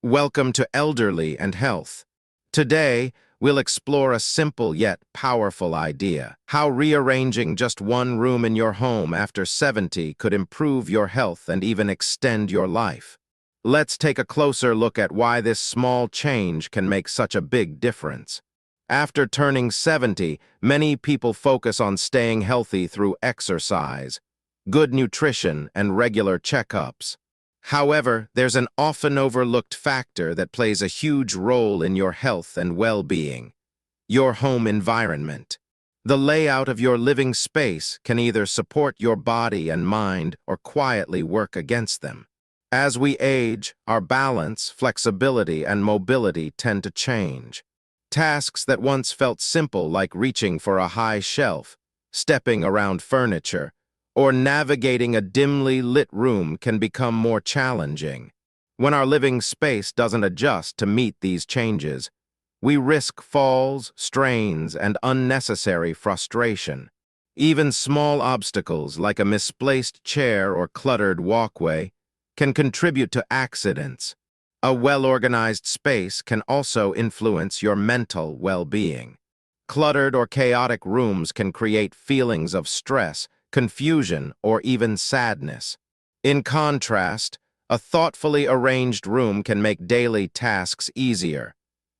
Welcome to Elderly and Health. Today, we'll explore a simple yet powerful idea: how rearranging just one room in your home after 70 could improve your health and even extend your life. Let's take a closer look at why this small change can make such a big difference. After turning 70, many people focus on staying healthy through exercise, good nutrition, and regular checkups. However, there's an often overlooked factor that plays a huge role in your health and well-being: your home environment. The layout of your living space can either support your body and mind or quietly work against them. As we age, our balance, flexibility, and mobility tend to change. Tasks that once felt simple, like reaching for a high shelf, stepping around furniture, or navigating a dimly lit room, can become more challenging. When our living space doesn't adjust to meet these changes, we risk falls, strains, and unnecessary frustration. Even small obstacles like a misplaced chair or cluttered walkway can contribute to accidents. A well-organized space can also influence your mental well-being. Cluttered or chaotic rooms can create feelings of stress, confusion, or even sadness. In contrast, a thoughtfully arranged room can make daily tasks easier,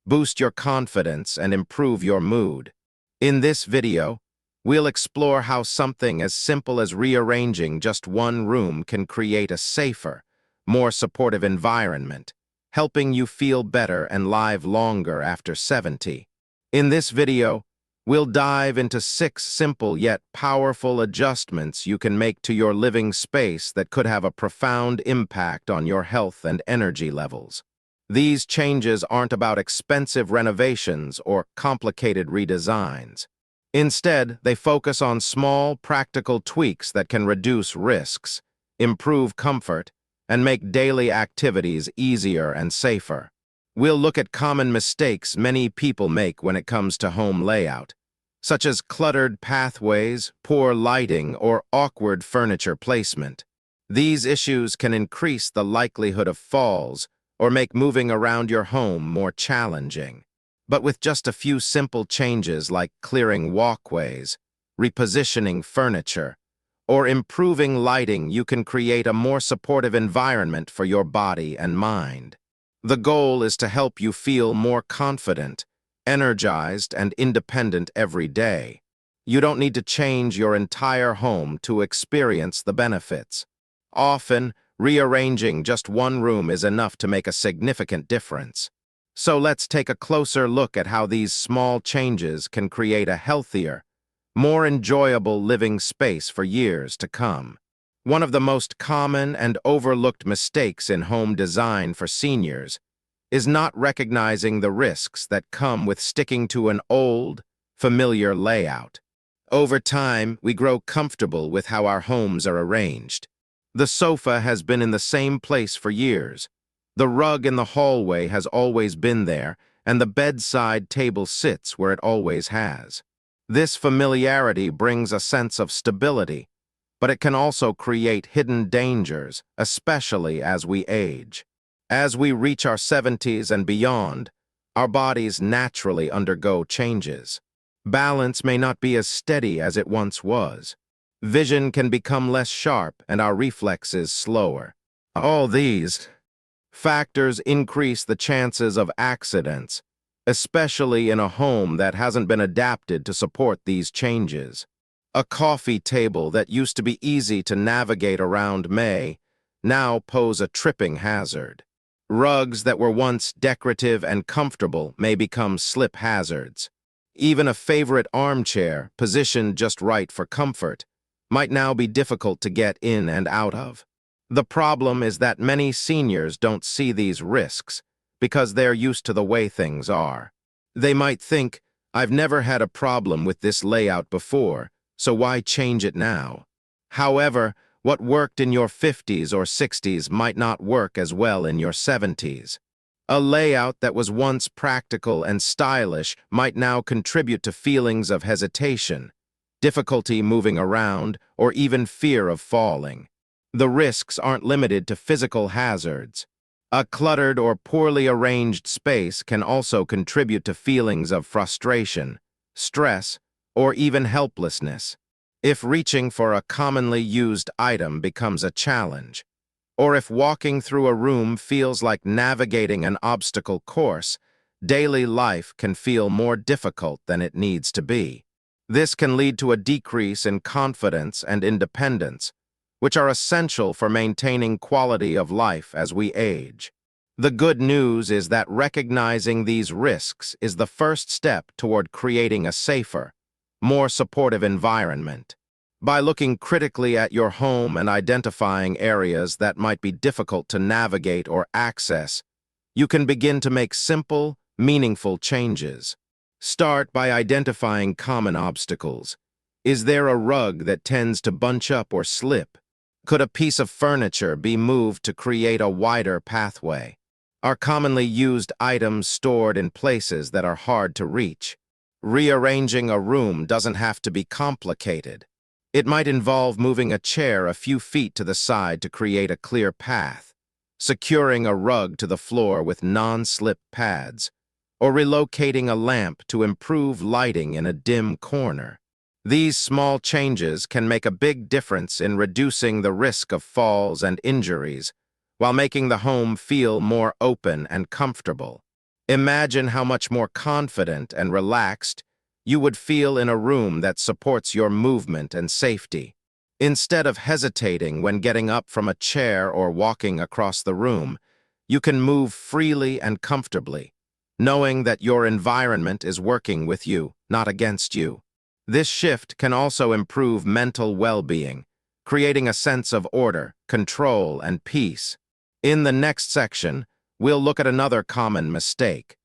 boost your confidence, and improve your mood. In this video, we'll explore how something as simple as rearranging just one room can create a safer, more supportive environment, helping you feel better and live longer after 70. In this video, we'll dive into 6 simple yet powerful adjustments you can make to your living space that could have a profound impact on your health and energy levels. These changes aren't about expensive renovations or complicated redesigns. Instead, they focus on small, practical tweaks that can reduce risks, improve comfort, and make daily activities easier and safer. We'll look at common mistakes many people make when it comes to home layout, such as cluttered pathways, poor lighting, or awkward furniture placement. These issues can increase the likelihood of falls or make moving around your home more challenging. But with just a few simple changes like clearing walkways, repositioning furniture, or improving lighting, you can create a more supportive environment for your body and mind. The goal is to help you feel more confident, energized, and independent every day. You don't need to change your entire home to experience the benefits. Often, rearranging just one room is enough to make a significant difference. So let's take a closer look at how these small changes can create a healthier, more enjoyable living space for years to come. One of the most common and overlooked mistakes in home design for seniors is not recognizing the risks that come with sticking to an old, familiar layout. Over time, we grow comfortable with how our homes are arranged. The sofa has been in the same place for years. The rug in the hallway has always been there, and the bedside table sits where it always has. This familiarity brings a sense of stability, but it can also create hidden dangers, especially as we age. As we reach our 70s and beyond, our bodies naturally undergo changes. Balance may not be as steady as it once was. Vision can become less sharp and our reflexes slower. All these factors increase the chances of accidents, especially in a home that hasn't been adapted to support these changes. A coffee table that used to be easy to navigate around may now pose a tripping hazard. Rugs that were once decorative and comfortable may become slip hazards. Even a favorite armchair, positioned just right for comfort, might now be difficult to get in and out of. The problem is that many seniors don't see these risks because they're used to the way things are. They might think, "I've never had a problem with this layout before, so why change it now?" However, what worked in your 50s or 60s might not work as well in your 70s. A layout that was once practical and stylish might now contribute to feelings of hesitation, difficulty moving around, or even fear of falling. The risks aren't limited to physical hazards. A cluttered or poorly arranged space can also contribute to feelings of frustration, stress, or even helplessness. If reaching for a commonly used item becomes a challenge, or if walking through a room feels like navigating an obstacle course, daily life can feel more difficult than it needs to be. This can lead to a decrease in confidence and independence, which are essential for maintaining quality of life as we age. The good news is that recognizing these risks is the first step toward creating a safer, more supportive environment. By looking critically at your home and identifying areas that might be difficult to navigate or access, you can begin to make simple, meaningful changes. Start by identifying common obstacles. Is there a rug that tends to bunch up or slip? Could a piece of furniture be moved to create a wider pathway? Are commonly used items stored in places that are hard to reach? Rearranging a room doesn't have to be complicated. It might involve moving a chair a few feet to the side to create a clear path, securing a rug to the floor with non-slip pads, or relocating a lamp to improve lighting in a dim corner. These small changes can make a big difference in reducing the risk of falls and injuries, while making the home feel more open and comfortable. Imagine how much more confident and relaxed you would feel in a room that supports your movement and safety. Instead of hesitating when getting up from a chair or walking across the room, you can move freely and comfortably, knowing that your environment is working with you, not against you. This shift can also improve mental well-being, creating a sense of order, control, and peace. In the next section, we'll look at another common mistake: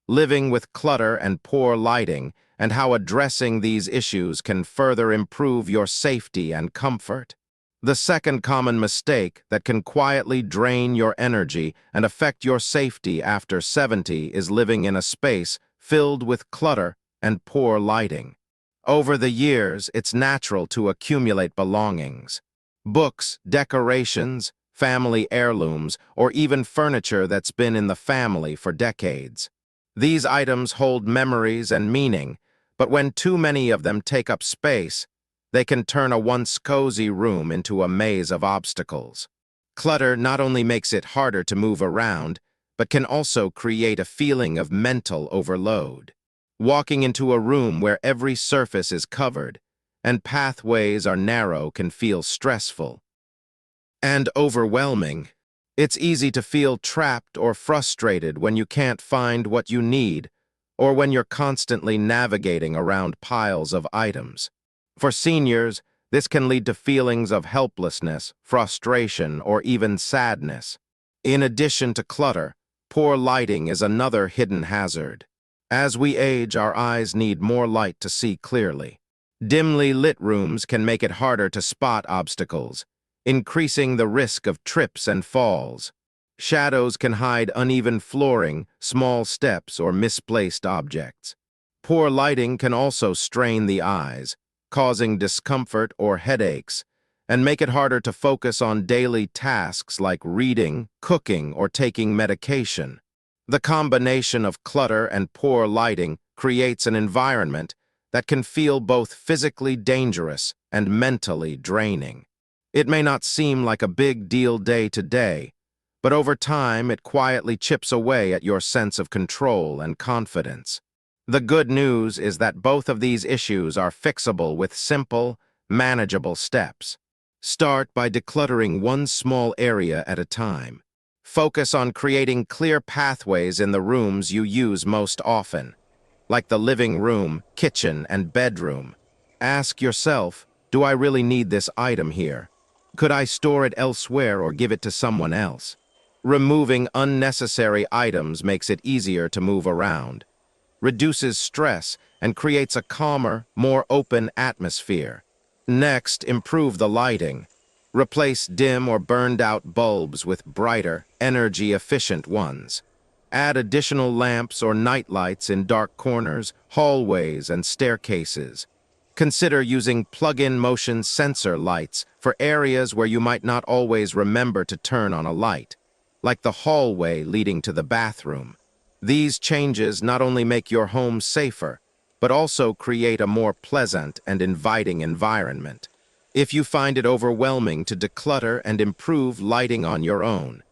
living with clutter and poor lighting, and how addressing these issues can further improve your safety and comfort. The second common mistake that can quietly drain your energy and affect your safety after 70 is living in a space filled with clutter and poor lighting. Over the years, it's natural to accumulate belongings: books, decorations, family heirlooms, or even furniture that's been in the family for decades. These items hold memories and meaning, but when too many of them take up space, they can turn a once cozy room into a maze of obstacles. Clutter not only makes it harder to move around, but can also create a feeling of mental overload. Walking into a room where every surface is covered and pathways are narrow can feel stressful and overwhelming. It's easy to feel trapped or frustrated when you can't find what you need, or when you're constantly navigating around piles of items. For seniors, this can lead to feelings of helplessness, frustration, or even sadness. In addition to clutter, poor lighting is another hidden hazard. As we age, our eyes need more light to see clearly. Dimly lit rooms can make it harder to spot obstacles, increasing the risk of trips and falls. Shadows can hide uneven flooring, small steps, or misplaced objects. Poor lighting can also strain the eyes, causing discomfort or headaches, and make it harder to focus on daily tasks like reading, cooking, or taking medication. The combination of clutter and poor lighting creates an environment that can feel both physically dangerous and mentally draining. It may not seem like a big deal day to day, but over time it quietly chips away at your sense of control and confidence. The good news is that both of these issues are fixable with simple, manageable steps. Start by decluttering one small area at a time. Focus on creating clear pathways in the rooms you use most often, like the living room, kitchen, and bedroom. Ask yourself, do I really need this item here? Could I store it elsewhere or give it to someone else? Removing unnecessary items makes it easier to move around, reduces stress, and creates a calmer, more open atmosphere. Next, improve the lighting. Replace dim or burned-out bulbs with brighter, energy-efficient ones. Add additional lamps or night lights in dark corners, hallways, and staircases. Consider using plug-in motion sensor lights for areas where you might not always remember to turn on a light. like the hallway leading to the bathroom. These changes not only make your home safer, but also create a more pleasant and inviting environment. If you find it overwhelming to declutter and improve lighting on your own,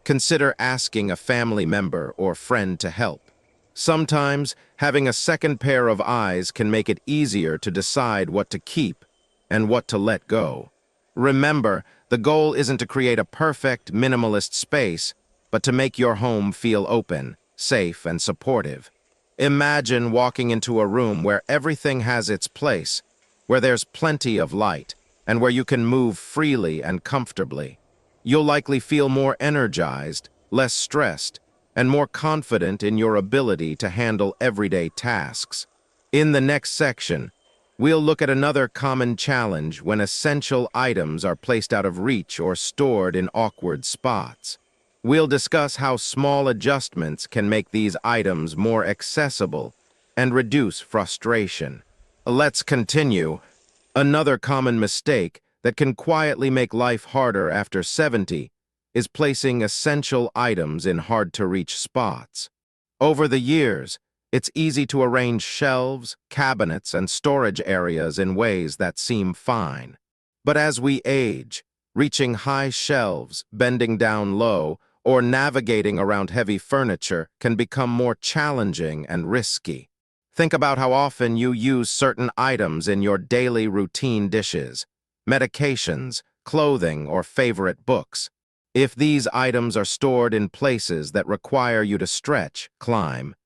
consider asking a family member or friend to help. Sometimes, having a second pair of eyes can make it easier to decide what to keep and what to let go. Remember, the goal isn't to create a perfect, minimalist space, but to make your home feel open, safe, and supportive. Imagine walking into a room where everything has its place, where there's plenty of light, and where you can move freely and comfortably. You'll likely feel more energized, less stressed, and more confident in your ability to handle everyday tasks. In the next section, we'll look at another common challenge when essential items are placed out of reach or stored in awkward spots. We'll discuss how small adjustments can make these items more accessible and reduce frustration. Let's continue. Another common mistake that can quietly make life harder after 70 is placing essential items in hard-to-reach spots. Over the years, it's easy to arrange shelves, cabinets, and storage areas in ways that seem fine. But as we age, reaching high shelves, bending down low, or navigating around heavy furniture can become more challenging and risky. Think about how often you use certain items in your daily routine dishes, medications, clothing, or favorite books. If these items are stored in places that require you to stretch, climb,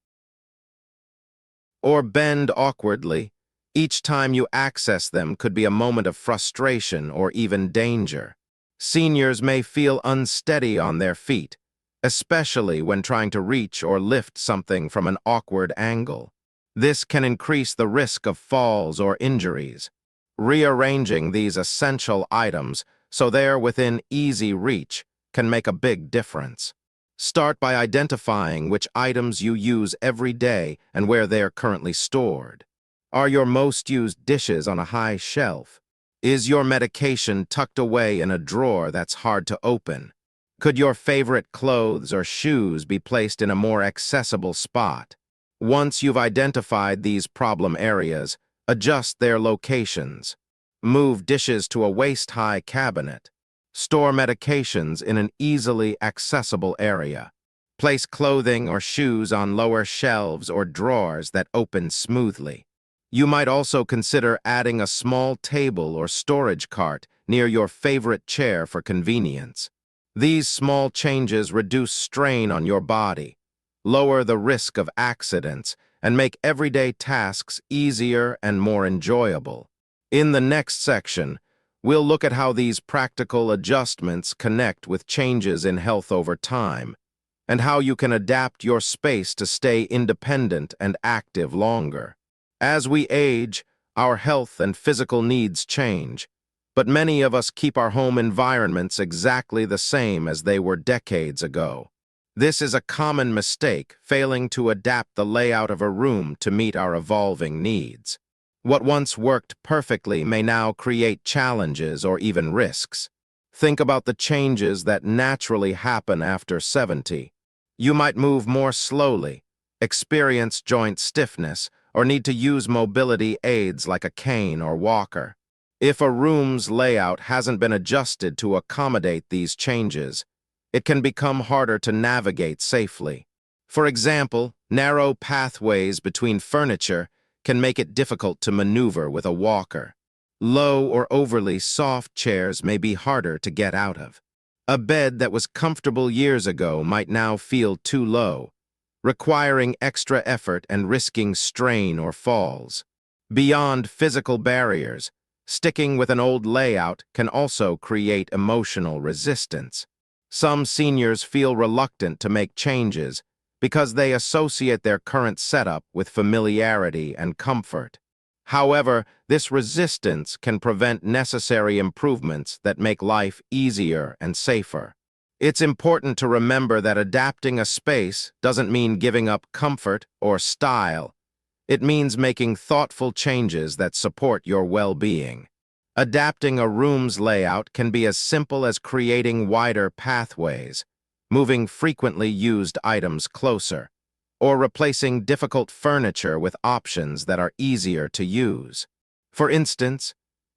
or bend awkwardly, each time you access them could be a moment of frustration or even danger. Seniors may feel unsteady on their feet, especially when trying to reach or lift something from an awkward angle. This can increase the risk of falls or injuries. Rearranging these essential items so they're within easy reach can make a big difference. Start by identifying which items you use every day and where they're currently stored. Are your most used dishes on a high shelf? Is your medication tucked away in a drawer that's hard to open? Could your favorite clothes or shoes be placed in a more accessible spot? Once you've identified these problem areas, adjust their locations. Move dishes to a waist-high cabinet. Store medications in an easily accessible area. Place clothing or shoes on lower shelves or drawers that open smoothly. You might also consider adding a small table or storage cart near your favorite chair for convenience. These small changes reduce strain on your body, lower the risk of accidents, and make everyday tasks easier and more enjoyable. In the next section, we'll look at how these practical adjustments connect with changes in health over time, and how you can adapt your space to stay independent and active longer. As we age, our health and physical needs change, but many of us keep our home environments exactly the same as they were decades ago. This is a common mistake, failing to adapt the layout of a room to meet our evolving needs. What once worked perfectly may now create challenges or even risks. Think about the changes that naturally happen after 70. You might move more slowly, experience joint stiffness, or need to use mobility aids like a cane or walker. If a room's layout hasn't been adjusted to accommodate these changes, it can become harder to navigate safely. For example, narrow pathways between furniture can make it difficult to maneuver with a walker. Low or overly soft chairs may be harder to get out of. A bed that was comfortable years ago might now feel too low, requiring extra effort and risking strain or falls. Beyond physical barriers, sticking with an old layout can also create emotional resistance. Some seniors feel reluctant to make changes because they associate their current setup with familiarity and comfort. However, this resistance can prevent necessary improvements that make life easier and safer. It's important to remember that adapting a space doesn't mean giving up comfort or style. It means making thoughtful changes that support your well-being. Adapting a room's layout can be as simple as creating wider pathways, moving frequently used items closer, or replacing difficult furniture with options that are easier to use. For instance,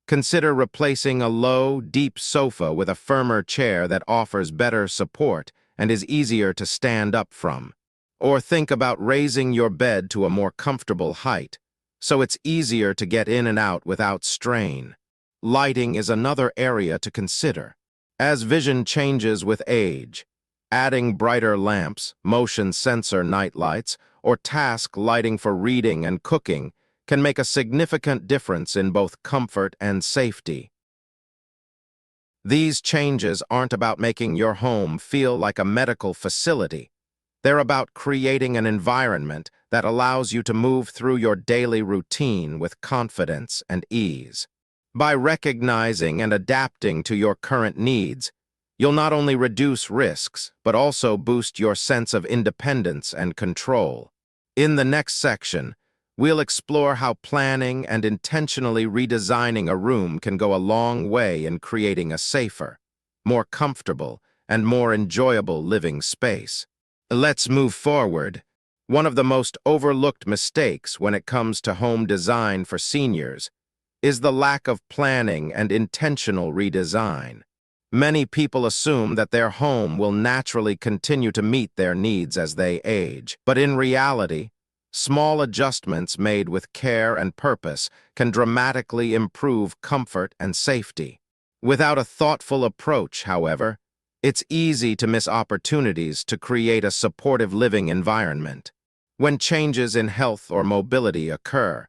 consider replacing a low, deep sofa with a firmer chair that offers better support and is easier to stand up from. Or think about raising your bed to a more comfortable height, so it's easier to get in and out without strain. Lighting is another area to consider. As vision changes with age, adding brighter lamps, motion sensor nightlights, or task lighting for reading and cooking can make a significant difference in both comfort and safety. These changes aren't about making your home feel like a medical facility. They're about creating an environment that allows you to move through your daily routine with confidence and ease. By recognizing and adapting to your current needs, you'll not only reduce risks, but also boost your sense of independence and control. In the next section, we'll explore how planning and intentionally redesigning a room can go a long way in creating a safer, more comfortable, and more enjoyable living space. Let's move forward. One of the most overlooked mistakes when it comes to home design for seniors is the lack of planning and intentional redesign. Many people assume that their home will naturally continue to meet their needs as they age, but in reality, small adjustments made with care and purpose can dramatically improve comfort and safety. Without a thoughtful approach, however, it's easy to miss opportunities to create a supportive living environment. When changes in health or mobility occur,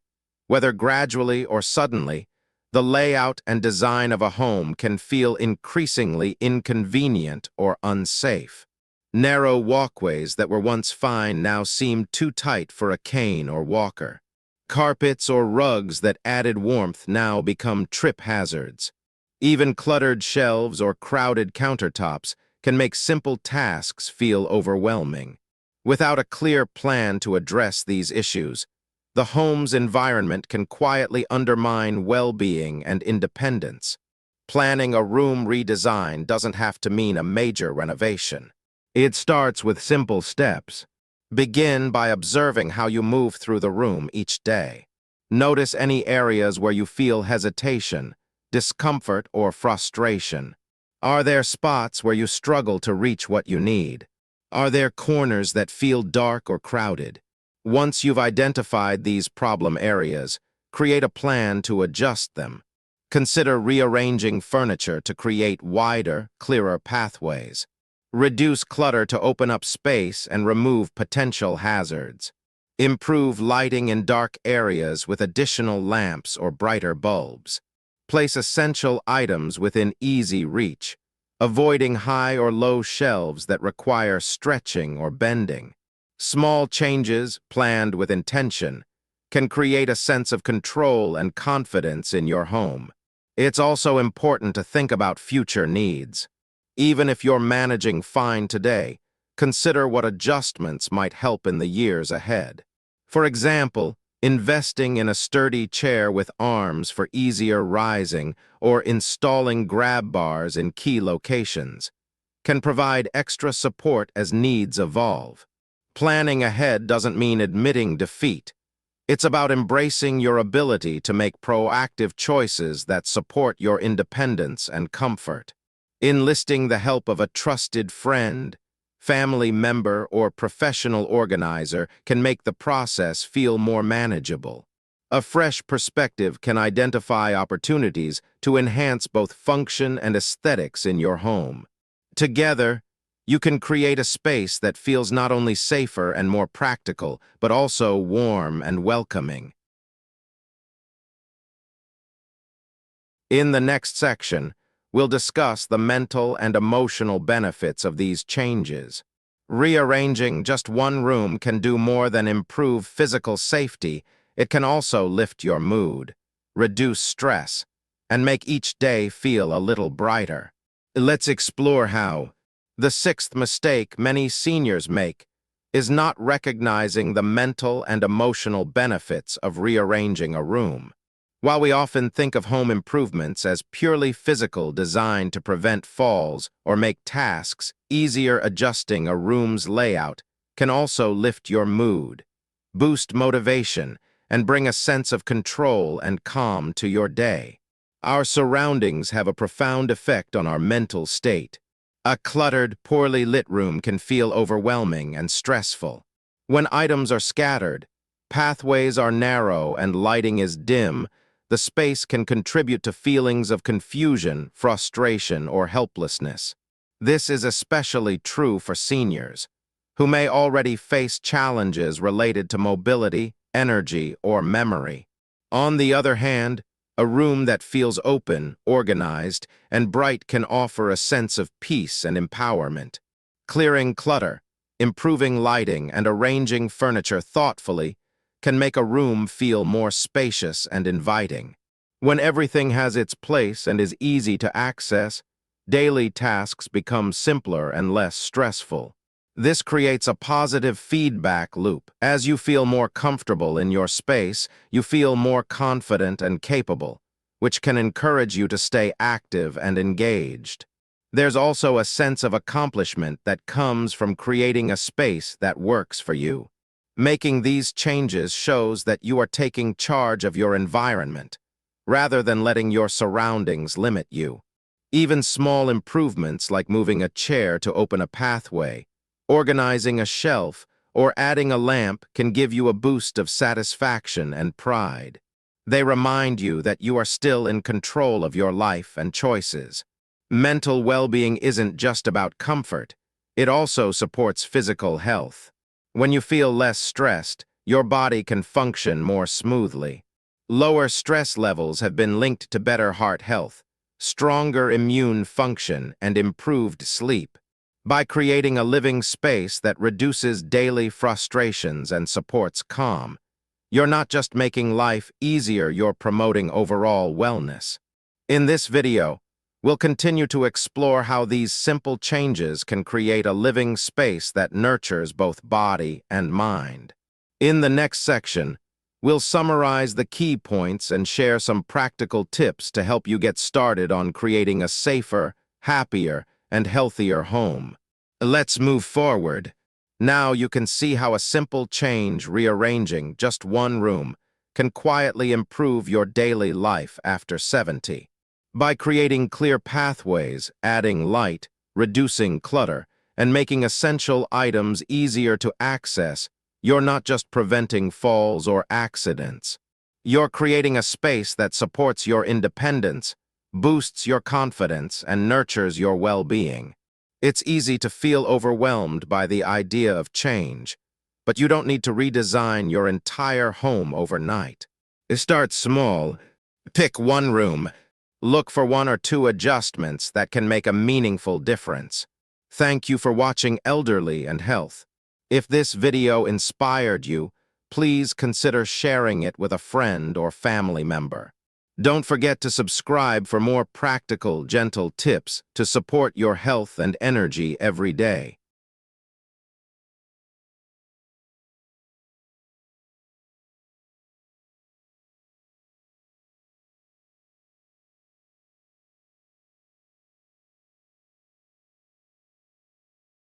whether gradually or suddenly, the layout and design of a home can feel increasingly inconvenient or unsafe. Narrow walkways that were once fine now seem too tight for a cane or walker. Carpets or rugs that added warmth now become trip hazards. Even cluttered shelves or crowded countertops can make simple tasks feel overwhelming. Without a clear plan to address these issues, the home's environment can quietly undermine well-being and independence. Planning a room redesign doesn't have to mean a major renovation. It starts with simple steps. Begin by observing how you move through the room each day. Notice any areas where you feel hesitation, discomfort, or frustration. Are there spots where you struggle to reach what you need? Are there corners that feel dark or crowded? Once you've identified these problem areas, create a plan to adjust them. Consider rearranging furniture to create wider, clearer pathways. Reduce clutter to open up space and remove potential hazards. Improve lighting in dark areas with additional lamps or brighter bulbs. Place essential items within easy reach, avoiding high or low shelves that require stretching or bending. Small changes, planned with intention, can create a sense of control and confidence in your home. It's also important to think about future needs. Even if you're managing fine today, consider what adjustments might help in the years ahead. For example, investing in a sturdy chair with arms for easier rising or installing grab bars in key locations can provide extra support as needs evolve. Planning ahead doesn't mean admitting defeat. It's about embracing your ability to make proactive choices that support your independence and comfort. Enlisting the help of a trusted friend, family member, or professional organizer can make the process feel more manageable. A fresh perspective can identify opportunities to enhance both function and aesthetics in your home. Together, you can create a space that feels not only safer and more practical, but also warm and welcoming. In the next section, we'll discuss the mental and emotional benefits of these changes. Rearranging just one room can do more than improve physical safety. It can also lift your mood, reduce stress, and make each day feel a little brighter. Let's explore how. The sixth mistake many seniors make is not recognizing the mental and emotional benefits of rearranging a room. While we often think of home improvements as purely physical, designed to prevent falls or make tasks easier, adjusting a room's layout can also lift your mood, boost motivation, and bring a sense of control and calm to your day. Our surroundings have a profound effect on our mental state. A cluttered, poorly lit room can feel overwhelming and stressful. When items are scattered, pathways are narrow, and lighting is dim, the space can contribute to feelings of confusion, frustration, or helplessness. This is especially true for seniors, who may already face challenges related to mobility, energy, or memory. On the other hand, a room that feels open, organized, and bright can offer a sense of peace and empowerment. Clearing clutter, improving lighting, and arranging furniture thoughtfully can make a room feel more spacious and inviting. When everything has its place and is easy to access, daily tasks become simpler and less stressful. This creates a positive feedback loop. As you feel more comfortable in your space, you feel more confident and capable, which can encourage you to stay active and engaged. There's also a sense of accomplishment that comes from creating a space that works for you. Making these changes shows that you are taking charge of your environment, rather than letting your surroundings limit you. Even small improvements like moving a chair to open a pathway, organizing a shelf, or adding a lamp can give you a boost of satisfaction and pride. They remind you that you are still in control of your life and choices. Mental well-being isn't just about comfort, it also supports physical health. When you feel less stressed, your body can function more smoothly. Lower stress levels have been linked to better heart health, stronger immune function, and improved sleep. By creating a living space that reduces daily frustrations and supports calm, you're not just making life easier, you're promoting overall wellness. In this video, we'll continue to explore how these simple changes can create a living space that nurtures both body and mind. In the next section, we'll summarize the key points and share some practical tips to help you get started on creating a safer, happier, and healthier home. Let's move forward. Now you can see how a simple change, rearranging just one room, can quietly improve your daily life after 70. By creating clear pathways, adding light, reducing clutter, and making essential items easier to access, you're not just preventing falls or accidents. You're creating a space that supports your independence, boosts your confidence, and nurtures your well-being. It's easy to feel overwhelmed by the idea of change, but you don't need to redesign your entire home overnight. Start small. Pick one room. Look for 1 or 2 adjustments that can make a meaningful difference. Thank you for watching Elderly and Health. If this video inspired you, please consider sharing it with a friend or family member. Don't forget to subscribe for more practical, gentle tips to support your health and energy every day.